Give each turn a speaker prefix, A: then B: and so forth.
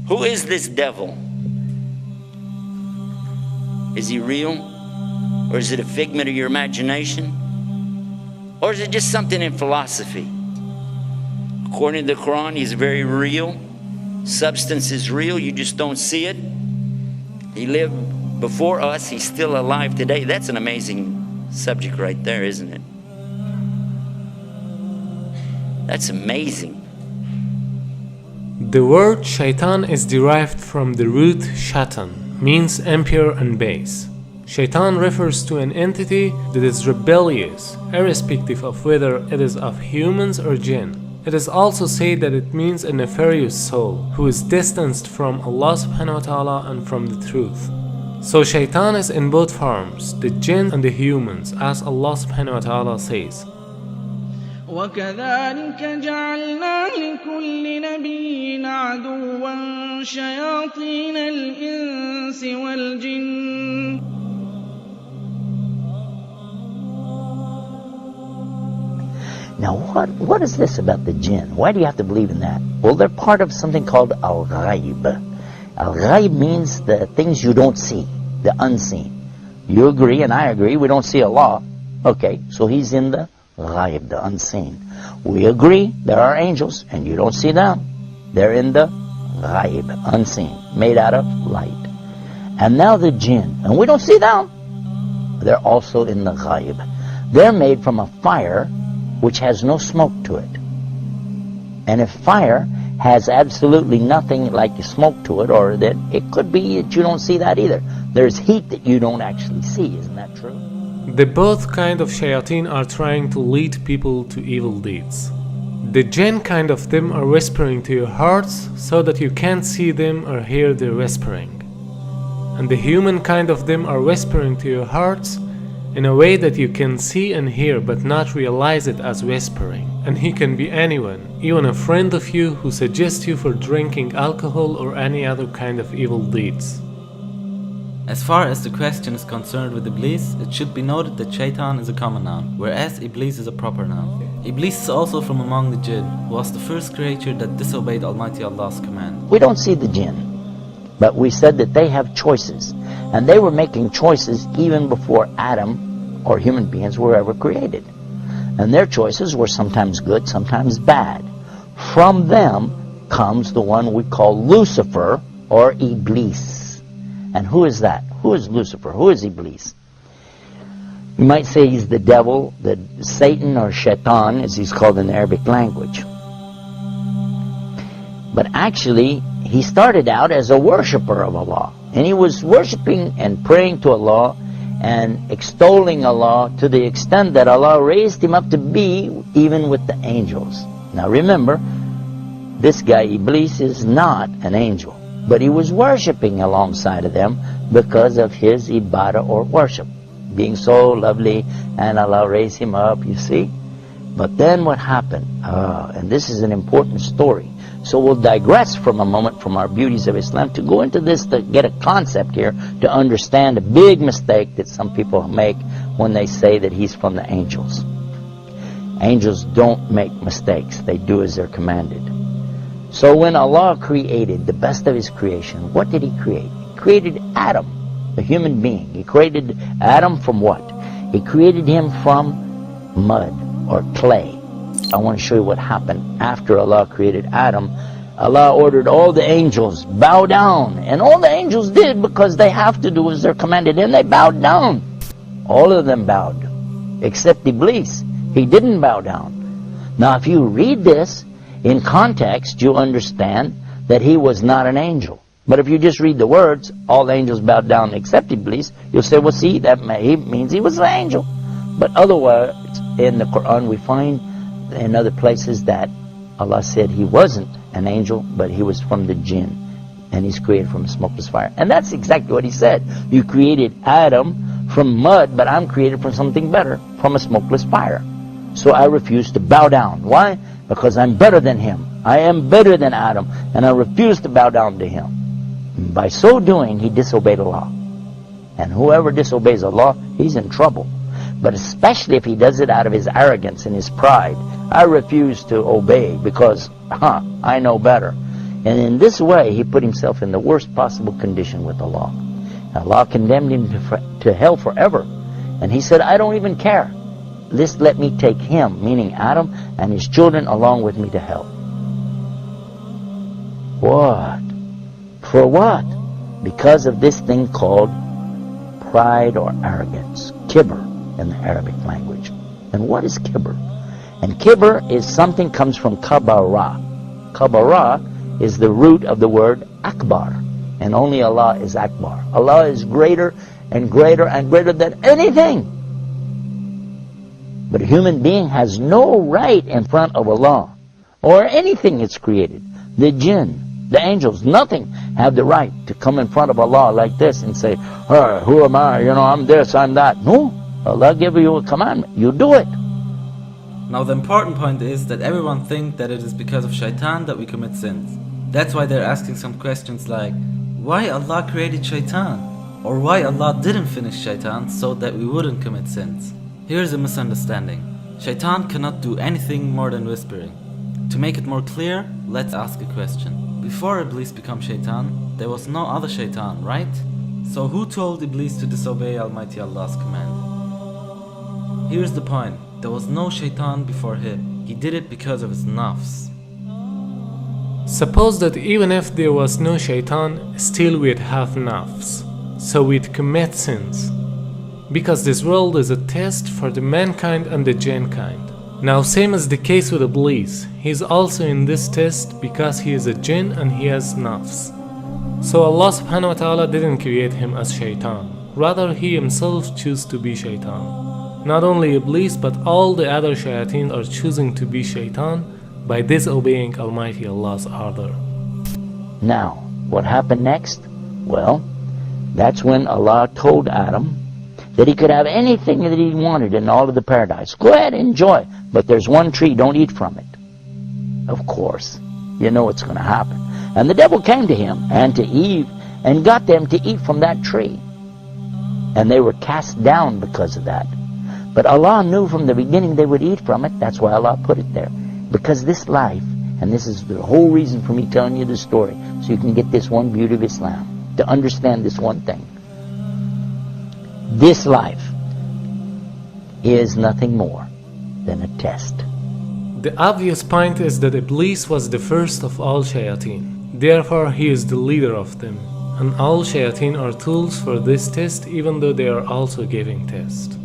A: Who is this devil? Is he real? Or is it a figment of your imagination? Or is it just something in philosophy? According to the Quran, he's very real. Substance is real, you just don't see it. He lived before us, he's still alive today. That's an amazing subject right there, isn't it? That's amazing.
B: The word shaitan is derived from the root shaitan, means impure and base. Shaitan refers to an entity that is rebellious, irrespective of whether it is of humans or jinn. It is also said that it means a nefarious soul who is distanced from Allah subhanahu wa ta'ala and from the truth. So shaitan is in both forms, the jinn and the humans, as Allah subhanahu wa ta'ala says.
C: وَكَذَلِكَ جَعَلْنَا لِكُلِّ نَبِيٍّ عَدُوًّا شَيَاطِينَ الْإِنسِ وَالْجِنِّ.
D: Now what is this about the jinn? Why do you have to believe in that? Well, they're part of something called al-ghaib. Al-ghaib means the things you don't see, the unseen. You agree and I agree, we don't see Allah. Okay, so he's in the ghaib, the unseen. We agree there are angels and you don't see them. They're in the ghaib, unseen, made out of light. And now the jinn, and we don't see them. They're also in the ghaib. They're made from a fire which has no smoke to it. And if fire has absolutely nothing like smoke to it, or that it could be that you don't see that either. There's heat that you don't actually see, isn't that true?
B: The both kind of shayateen are trying to lead people to evil deeds. The jinn kind of them are whispering to your hearts so that you can't see them or hear their whispering. And the human kind of them are whispering to your hearts in a way that you can see and hear but not realize it as whispering. And he can be anyone, even a friend of you who suggests you for drinking alcohol or any other kind of evil deeds.
E: As far as the question is concerned with Iblis, it should be noted that Shaitan is a common noun, whereas Iblis is a proper noun. Iblis is also from among the jinn, who was the first creature that disobeyed Almighty Allah's command.
D: We don't see the jinn, but we said that they have choices. And they were making choices even before Adam or human beings were ever created. And their choices were sometimes good, sometimes bad. From them comes the one we call Lucifer or Iblis. And who is that? Who is Lucifer? Who is Iblis? You might say he's the devil, the Satan or Shaitan as he's called in the Arabic language. But actually, he started out as a worshipper of Allah. And he was worshiping and praying to Allah and extolling Allah to the extent that Allah raised him up to be even with the angels. Now remember, this guy Iblis is not an angel, but he was worshiping alongside of them because of his ibadah or worship, being so lovely, and Allah raised him up, you see. But then what happened? And this is an important story. So we'll digress from a moment from our beauties of Islam to go into this, to get a concept here, to understand a big mistake that some people make when they say that he's from the angels. Angels don't make mistakes. They do as they're commanded. So when Allah created the best of His creation, what did He create? He created Adam, a human being. He created Adam from what? He created him from mud or clay. I want to show you what happened after Allah created Adam. Allah ordered all the angels, bow down. And all the angels did because they have to do as they're commanded. And they bowed down. All of them bowed. Except Iblis. He didn't bow down. Now if you read this in context, you understand that he was not an angel. But if you just read the words, all the angels bowed down except Iblis, you'll say, well see, that means he was an angel. But otherwise, in the Quran we find in other places that Allah said he wasn't an angel, but he was from the jinn, and he's created from a smokeless fire. And that's exactly what he said. You created Adam from mud, but I'm created from something better, from a smokeless fire. So I refuse to bow down. Why? Because I'm better than him. I am better than Adam, and I refuse to bow down to him. And by so doing, he disobeyed Allah. And whoever disobeys Allah, he's in trouble. But especially if he does it out of his arrogance and his pride. I refuse to obey because, I know better. And in this way, he put himself in the worst possible condition with Allah. Allah condemned him to hell forever. And he said, I don't even care. Just let me take him, meaning Adam, and his children along with me to hell. What? For what? Because of this thing called pride or arrogance. Kibr in the Arabic language. And what is kibr? And kibr is something comes from kabara. Kabara is the root of the word akbar. And only Allah is akbar. Allah is greater and greater and greater than anything. But a human being has no right in front of Allah or anything it's created. The jinn, the angels, nothing have the right to come in front of Allah like this and say, hey, who am I? I'm this, I'm that. No. Allah gave you a commandment. You do it.
E: Now the important point is that everyone thinks that it is because of shaitan that we commit sins. That's why they're asking some questions like, why Allah created shaitan? Or why Allah didn't finish shaitan so that we wouldn't commit sins? Here's a misunderstanding. Shaitan cannot do anything more than whispering. To make it more clear, let's ask a question. Before Iblis became shaitan, there was no other shaitan, right? So who told Iblis to disobey Almighty Allah's command? Here's the point. There was no shaitan before him. He did it because of his nafs.
B: Suppose that even if there was no shaitan, still we'd have nafs. So we'd commit sins. Because this world is a test for the mankind and the jinn kind. Now same as the case with Iblis, he is also in this test because he is a jinn and he has nafs. So Allah subhanahu wa ta'ala didn't create him as shaitan. Rather he himself chose to be shaitan. Not only Iblis but all the other shayateen are choosing to be shaitan by disobeying Almighty Allah's order.
D: Now, what happened next? Well, that's when Allah told Adam that he could have anything that he wanted in all of the paradise. Go ahead, enjoy. But there's one tree, don't eat from it. Of course, you know what's going to happen. And the devil came to him and to Eve and got them to eat from that tree. And they were cast down because of that. But Allah knew from the beginning they would eat from it. That's why Allah put it there. Because this life, and this is the whole reason for me telling you this story, so you can get this one beauty of Islam, to understand this one thing. This life is nothing more than a test.
B: The obvious point is that Iblis was the first of all shayateen. Therefore, he is the leader of them. And all shayateen are tools for this test, even though they are also giving test.